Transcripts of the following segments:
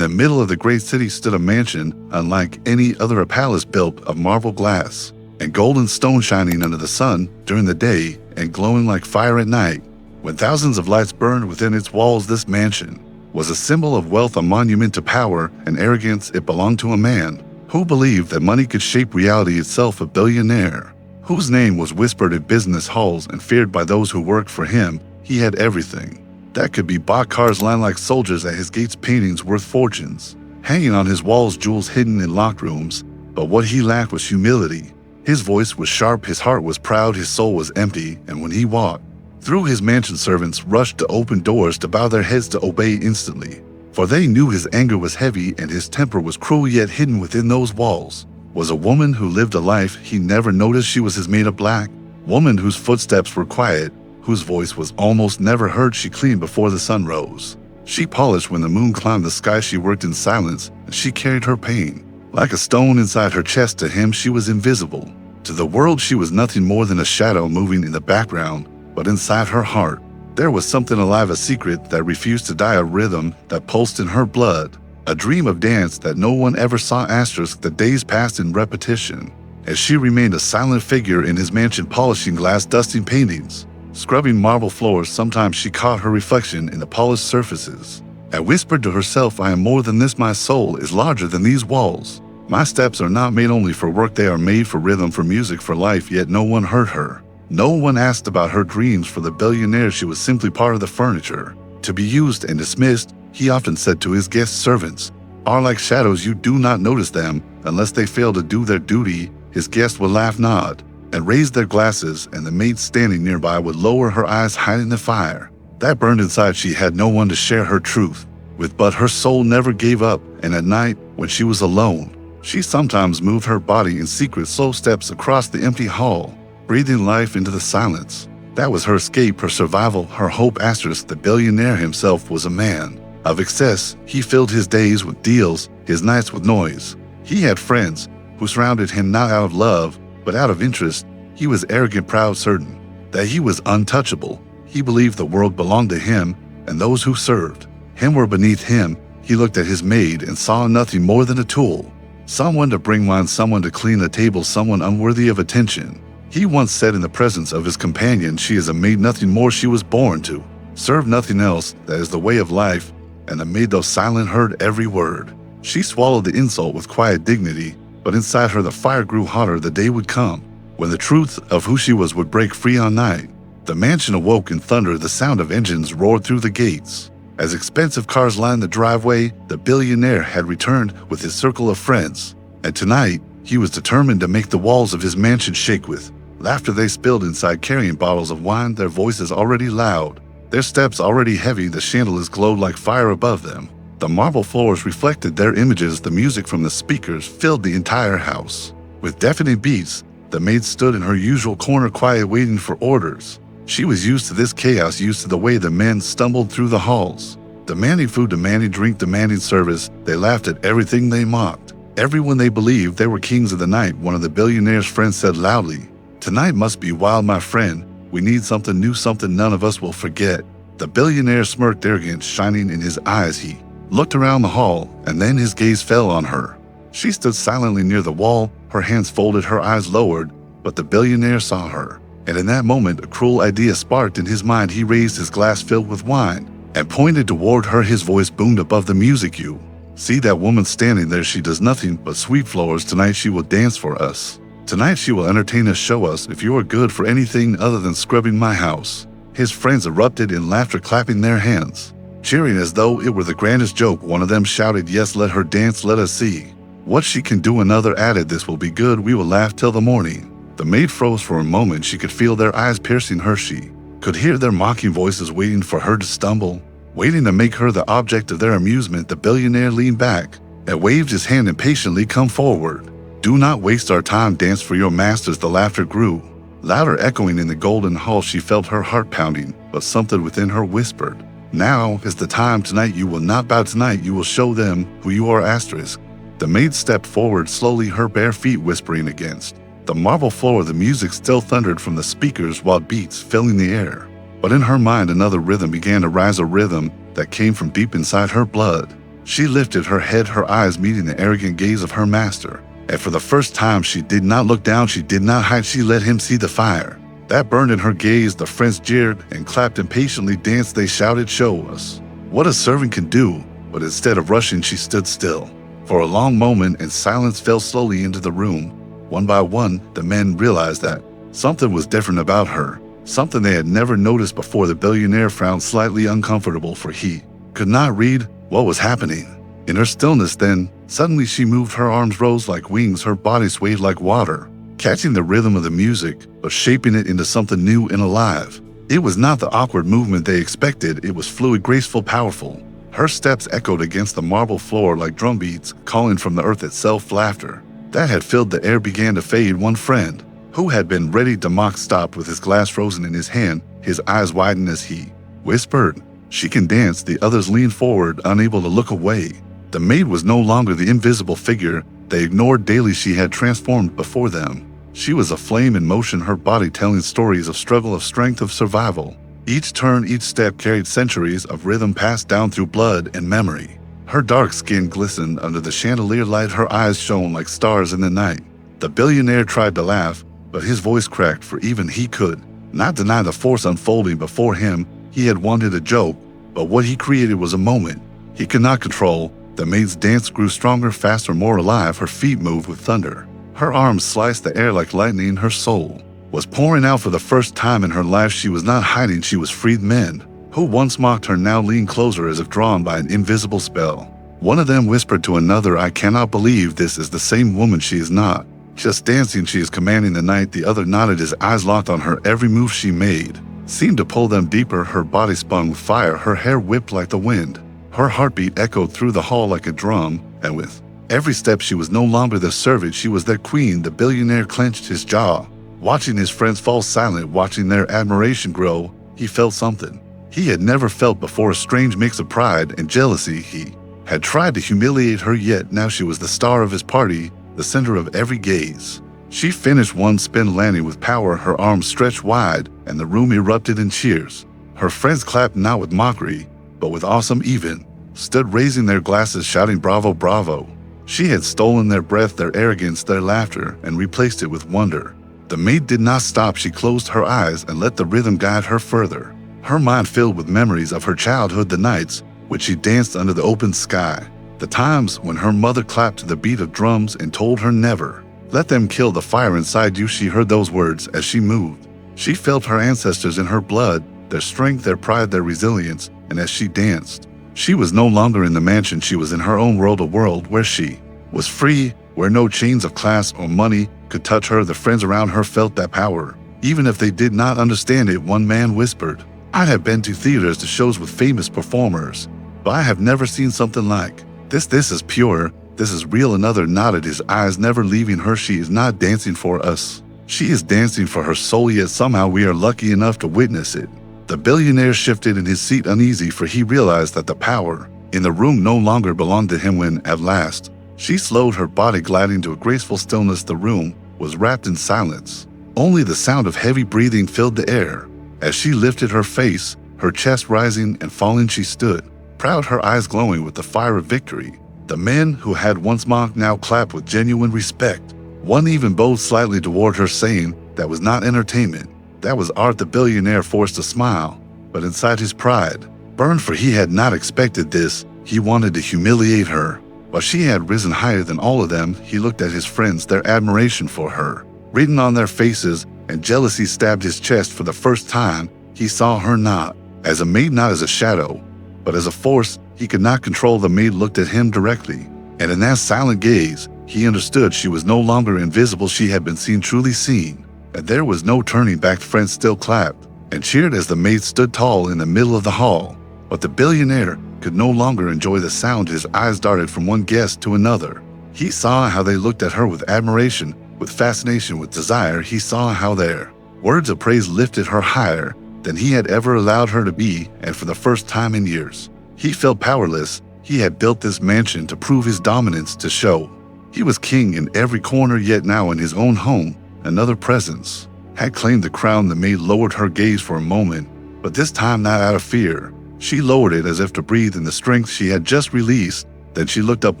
In the middle of the great city stood a mansion unlike any other, a palace built of marble glass and golden stone, shining under the sun during the day and glowing like fire at night. When thousands of lights burned within its walls, this mansion was a symbol of wealth, a monument to power and arrogance. It belonged to a man who believed that money could shape reality itself, a billionaire whose name was whispered in business halls and feared by those who worked for him. He had everything that could be bought, cars lined like soldiers at his gates, paintings worth fortunes hanging on his walls, jewels hidden in locked rooms. But what he lacked was humility. His voice was sharp, his heart was proud, his soul was empty, and when he walked through his mansion, servants rushed to open doors to bow their heads to obey instantly. For they knew his anger was heavy and his temper was cruel, yet hidden within those walls was a woman who lived a life he never noticed. She was his maid, a black woman whose footsteps were quiet, whose voice was almost never heard. She cleaned before the sun rose. She polished when the moon climbed the sky. She worked in silence, and she carried her pain like a stone inside her chest. To him, she was invisible. To the world, she was nothing more than a shadow moving in the background. But inside her heart, there was something alive, a secret that refused to die, a rhythm that pulsed in her blood, a dream of dance that no one ever saw. Asterisk, the days passed in repetition as she remained a silent figure in his mansion, polishing glass, dusting paintings, scrubbing marble floors. Sometimes she caught her reflection in the polished surfaces and whispered to herself, I am more than this. My soul is larger than these walls. My steps are not made only for work, they are made for rhythm, for music, for life. Yet no one heard her. No one asked about her dreams. For the billionaire, she was simply part of the furniture, to be used and dismissed. He often said to his guests, servants are like shadows, you do not notice them unless they fail to do their duty. His guests would laugh, nod, and raise their glasses, and the maid standing nearby would lower her eyes, hiding the fire that burned inside. She had no one to share her truth with, but her soul never gave up, and at night, when she was alone, she sometimes moved her body in secret, slow steps across the empty hall, breathing life into the silence. That was her escape, her survival, her hope. Asterisk, the billionaire himself was a man of excess. He filled his days with deals, his nights with noise. He had friends who surrounded him not out of love, but out of interest. He was arrogant, proud, certain that he was untouchable. He believed the world belonged to him, and those who served him were beneath him. He looked at his maid and saw nothing more than a tool, someone to bring wine, someone to clean the table, someone unworthy of attention. He once said in the presence of his companion, she is a maid, nothing more. She was born to serve, nothing else. That is the way of life. And the maid, though silent, heard every word. She swallowed the insult with quiet dignity, but inside her the fire grew hotter. The day would come when the truth of who she was would break free on night. The mansion awoke in thunder. The sound of engines roared through the gates. As expensive cars lined the driveway, the billionaire had returned with his circle of friends. And tonight, he was determined to make the walls of his mansion shake with laughter. They spilled inside, carrying bottles of wine, their voices already loud, their steps already heavy. The chandeliers glowed like fire above them. The marble floors reflected their images. The music from the speakers filled the entire house with deafening beats. The maid stood in her usual corner, quiet, waiting for orders. She was used to this chaos, used to the way the men stumbled through the halls, demanding food, demanding drink, demanding service. They laughed at everything, they mocked everyone. They believed they were kings of the night. One of the billionaire's friends said loudly, tonight must be wild, my friend. We need something new, something none of us will forget. The billionaire smirked, arrogance shining in his eyes. He looked around the hall, and then his gaze fell on her. She stood silently near the wall, her hands folded, her eyes lowered, but the billionaire saw her. And in that moment, a cruel idea sparked in his mind. He raised his glass filled with wine and pointed toward her. His voice boomed above the music. You see that woman standing there? She does nothing but sweep floors. Tonight she will dance for us. Tonight she will entertain us, show us if you are good for anything other than scrubbing my house. His friends erupted in laughter, clapping their hands, cheering as though it were the grandest joke. One of them shouted, yes, let her dance, let us see what she can do. Another added, this will be good, we will laugh till the morning. The maid froze for a moment. She could feel their eyes piercing her. She could hear their mocking voices, waiting for her to stumble, waiting to make her the object of their amusement. The billionaire leaned back and waved his hand impatiently. Come forward. Do not waste our time. Dance for your masters. The laughter grew louder, echoing in the golden hall. She felt her heart pounding, but something within her whispered, now is the time. Tonight you will not bow. Tonight you will show them who you are. Asterisk. The maid stepped forward slowly, her bare feet whispering against the marble floor. The music still thundered from the speakers, wild beats filling the air. But in her mind another rhythm began to rise, a rhythm that came from deep inside her blood. She lifted her head, her eyes meeting the arrogant gaze of her master. And for the first time, she did not look down, she did not hide, she let him see the fire that burned in her gaze. The friends jeered and clapped, impatiently danced, they shouted, "Show us what a servant can do." But instead of rushing, she stood still. For a long moment, and silence fell slowly into the room. One by one, the men realized that something was different about her, something they had never noticed before. The billionaire frowned slightly uncomfortable, for he could not read what was happening. In her stillness then, suddenly she moved, her arms rose like wings, her body swayed like water, catching the rhythm of the music, but shaping it into something new and alive. It was not the awkward movement they expected, it was fluid, graceful, powerful. Her steps echoed against the marble floor like drumbeats, calling from the earth itself. Laughter that had filled the air began to fade. One friend, who had been ready to mock, stopped with his glass frozen in his hand, his eyes widened as he whispered, "She can dance." The others leaned forward, unable to look away. The maid was no longer the invisible figure they ignored daily. She had transformed before them. She was a flame in motion, her body telling stories of struggle, of strength, of survival. Each turn, each step carried centuries of rhythm passed down through blood and memory. Her dark skin glistened under the chandelier light, her eyes shone like stars in the night. The billionaire tried to laugh, but his voice cracked, for even he could not deny the force unfolding before him. He had wanted a joke, but what he created was a moment he could not control. The maid's dance grew stronger, faster, more alive. Her feet moved with thunder. Her arms sliced the air like lightning. Her soul was pouring out for the first time in her life. She was not hiding, she was freed. Men who once mocked her now leaned closer as if drawn by an invisible spell. One of them whispered to another, "I cannot believe this is the same woman. She is not just dancing, she is commanding the night." The other nodded, his eyes locked on her. Every move she made seemed to pull them deeper. Her body spun with fire, her hair whipped like the wind. Her heartbeat echoed through the hall like a drum, and with every step she was no longer their servant, she was their queen. The billionaire clenched his jaw, watching his friends fall silent, watching their admiration grow. He felt something he had never felt before, a strange mix of pride and jealousy. He had tried to humiliate her, yet now she was the star of his party, the center of every gaze. She finished one spin, landing with power, her arms stretched wide, and the room erupted in cheers. Her friends clapped, not with mockery, but with awesome, even stood raising their glasses, shouting, "Bravo, bravo." She had stolen their breath, their arrogance, their laughter, and replaced it with wonder. The maid did not stop. She closed her eyes and let the rhythm guide her further. Her mind filled with memories of her childhood, the nights when she danced under the open sky, the times when her mother clapped to the beat of drums and told her never let them kill the fire inside you. She heard those words as she moved. She felt her ancestors in her blood, their strength, their pride, their resilience, and as she danced, she was no longer in the mansion. She was in her own world, a world where she was free, where no chains of class or money could touch her. The friends around her felt that power, even if they did not understand it. One man whispered, "I have been to theaters, to shows with famous performers, but I have never seen something like this. This is pure, this is real." Another nodded, his eyes never leaving her. "She is not dancing for us. She is dancing for her soul, yet somehow we are lucky enough to witness it." The billionaire shifted in his seat, uneasy, for he realized that the power in the room no longer belonged to him. When, at last, she slowed, her body gliding to a graceful stillness, the room was wrapped in silence. Only the sound of heavy breathing filled the air. As she lifted her face, her chest rising and falling, she stood, proud, her eyes glowing with the fire of victory. The men who had once mocked now clapped with genuine respect. One even bowed slightly toward her, saying, "That was not entertainment, that was art." The billionaire forced a smile, but inside his pride burned, for he had not expected this. He wanted to humiliate her. While she had risen higher than all of them, he looked at his friends, their admiration for her written on their faces, and jealousy stabbed his chest. For the first time, he saw her not as a maid, not as a shadow, but as a force he could not control. The maid looked at him directly, and in that silent gaze, he understood she was no longer invisible. She had been seen, truly seen, and there was no turning back. Friends still clapped and cheered as the maid stood tall in the middle of the hall, but the billionaire could no longer enjoy the sound. His eyes darted from one guest to another. He saw how they looked at her with admiration, with fascination, with desire. He saw how their words of praise lifted her higher than he had ever allowed her to be, and for the first time in years, he felt powerless. He had built this mansion to prove his dominance, to show he was king in every corner, yet now in his own home, another presence had claimed the crown. The maid lowered her gaze for a moment, but this time not out of fear. She lowered it as if to breathe in the strength she had just released. Then she looked up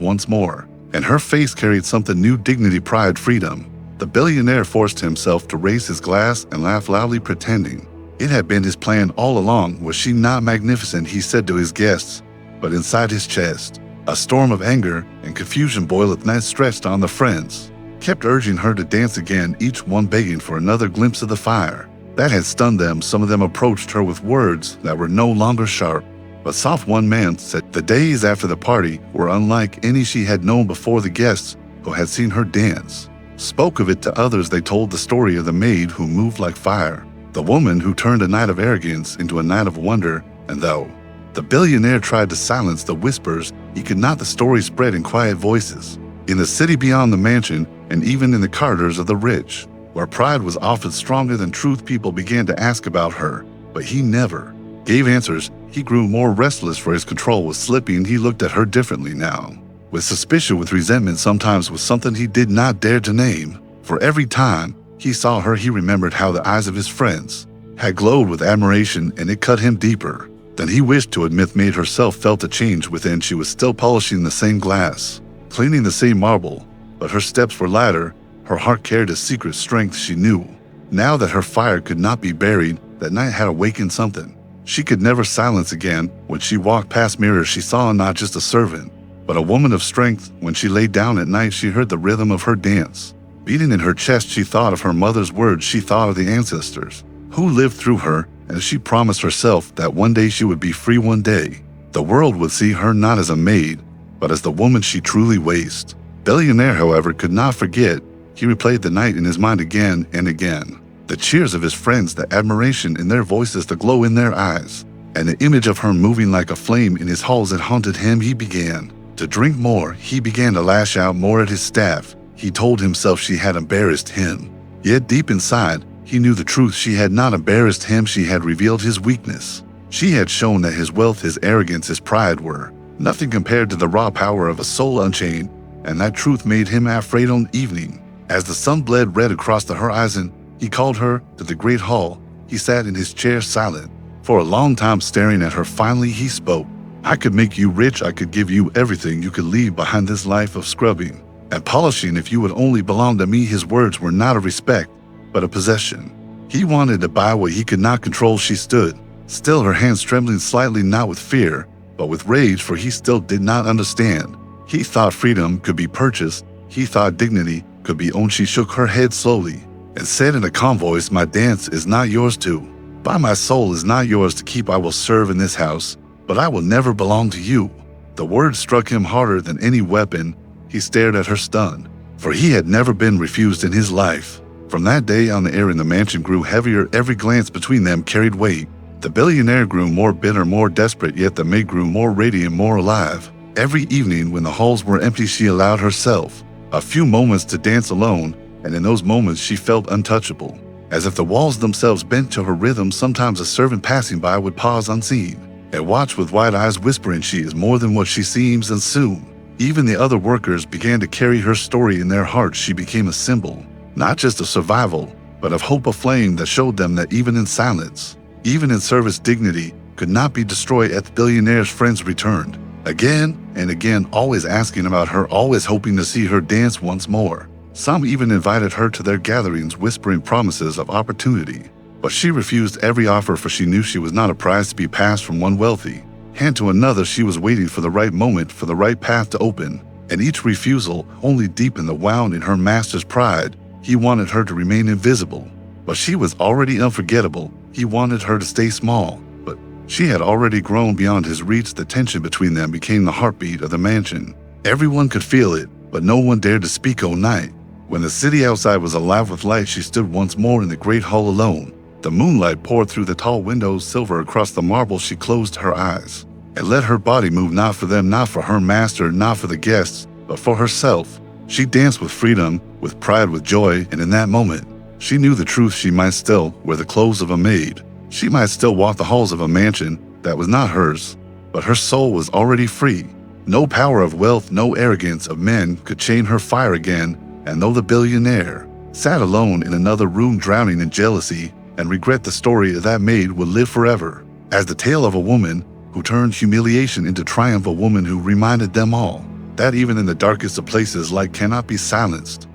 once more, and her face carried something new: dignity, pride, freedom. The billionaire forced himself to raise his glass and laugh loudly, pretending it had been his plan all along. Was she not magnificent, he said to his guests, but inside his chest, a storm of anger and confusion boiled and stretched on the friends, kept urging her to dance again, each one begging for another glimpse of the fire that had stunned them. Some of them approached her with words that were no longer sharp, but soft. One man said the days after the party were unlike any she had known before. The guests who had seen her dance spoke of it to others. They told the story of the maid who moved like fire, the woman who turned a night of arrogance into a night of wonder. And though the billionaire tried to silence the whispers, he could not. The story spread in quiet voices, in the city beyond the mansion, and even in the corridors of the rich, where pride was often stronger than truth. People began to ask about her, but he never gave answers. He grew more restless, for his control was slipping. He looked at her differently now, with suspicion, with resentment, sometimes with something he did not dare to name. For every time he saw her, he remembered how the eyes of his friends had glowed with admiration, and it cut him deeper than he wished to admit. Maid herself felt a change within. She was still polishing the same glass, cleaning the same marble, but her steps were lighter. Her heart carried a secret strength. She knew now that her fire could not be buried. That night had awakened something she could never silence again. When she walked past mirrors, she saw not just a servant, but a woman of strength. When she lay down at night, she heard the rhythm of her dance beating in her chest. She thought of her mother's words. She thought of the ancestors who lived through her, and she promised herself that one day she would be free. One day, the world would see her not as a maid, but as the woman she truly was. Billionaire, however, could not forget. He replayed the night in his mind again and again. The cheers of his friends, the admiration in their voices, the glow in their eyes, and the image of her moving like a flame in his halls. It haunted him. He began to drink more. He began to lash out more at his staff. He told himself she had embarrassed him. Yet deep inside, he knew the truth. She had not embarrassed him. She had revealed his weakness. She had shown that his wealth, his arrogance, his pride were nothing compared to the raw power of a soul unchained, and that truth made him afraid. On evening, as the sun bled red across the horizon, he called her to the great hall. He sat in his chair silent for a long time, staring at her. Finally he spoke. I could make you rich. I could give you everything you could leave behind, this life of scrubbing and polishing, if you would only belong to me. His words were not of respect, but a possession. He wanted to buy what he could not control. She stood still, her hands trembling slightly, not with fear, but with rage, for he still did not understand. He thought freedom could be purchased. He thought dignity could be owned. She shook her head slowly and said in a calm voice, my dance is not yours to buy. My soul is not yours to keep. I will serve in this house, but I will never belong to you. The words struck him harder than any weapon. He stared at her stunned, for he had never been refused in his life. From that day on, the air in the mansion grew heavier. Every glance between them carried weight. The billionaire grew more bitter, more desperate, yet the maid grew more radiant, more alive. Every evening when the halls were empty, she allowed herself a few moments to dance alone, and in those moments she felt untouchable, as if the walls themselves bent to her rhythm. Sometimes a servant passing by would pause unseen and watch with wide eyes, whispering, she is more than what she seems. And soon, even the other workers began to carry her story in their hearts. She became a symbol, not just of survival, but of hope, a flame that showed them that even in silence, even in service, dignity could not be destroyed. At the billionaire's friends returned again and again, always asking about her, always hoping to see her dance once more. Some even invited her to their gatherings, whispering promises of opportunity. But she refused every offer, for she knew she was not a prize to be passed from one wealthy hand to another. She was waiting for the right moment, for the right path to open, and each refusal only deepened the wound in her master's pride. He wanted her to remain invisible, but she was already unforgettable. He wanted her to stay small, but she had already grown beyond his reach. The tension between them became the heartbeat of the mansion. Everyone could feel it, but no one dared to speak. All night, when the city outside was alive with light, she stood once more in the great hall alone. The moonlight poured through the tall windows, silver across the marble. She closed her eyes and let her body move, not for them, not for her master, not for the guests, but for herself. She danced with freedom, with pride, with joy, and in that moment, she knew the truth. She might still wear the clothes of a maid. She might still walk the halls of a mansion that was not hers, but her soul was already free. No power of wealth, no arrogance of men could chain her fire again. And though the billionaire sat alone in another room, drowning in jealousy and regret, the story of that maid would live forever as the tale of a woman who turned humiliation into triumph, a woman who reminded them all that even in the darkest of places, light cannot be silenced.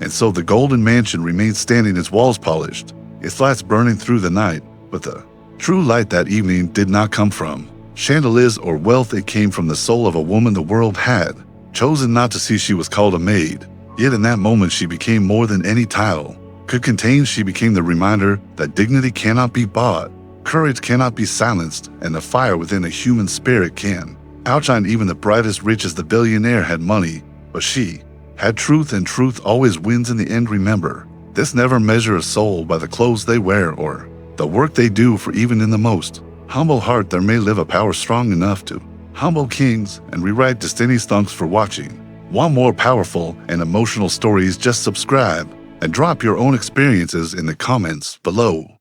And so the golden mansion remained standing, its walls polished, its lights burning through the night. But the true light that evening did not come from chandeliers or wealth. It came from the soul of a woman the world had chosen not to see. She was called a maid. Yet in that moment she became more than any title could contain. She became the reminder that dignity cannot be bought, courage cannot be silenced, and the fire within a human spirit can outshine even the brightest. Rich as the billionaire had money, but she had truth, and truth always wins in the end. Remember, this: never measure a soul by the clothes they wear or the work they do, for even in the most humble heart there may live a power strong enough to humble kings and rewrite destinies. Thanks for watching. Want more powerful and emotional stories? Just subscribe and drop your own experiences in the comments below.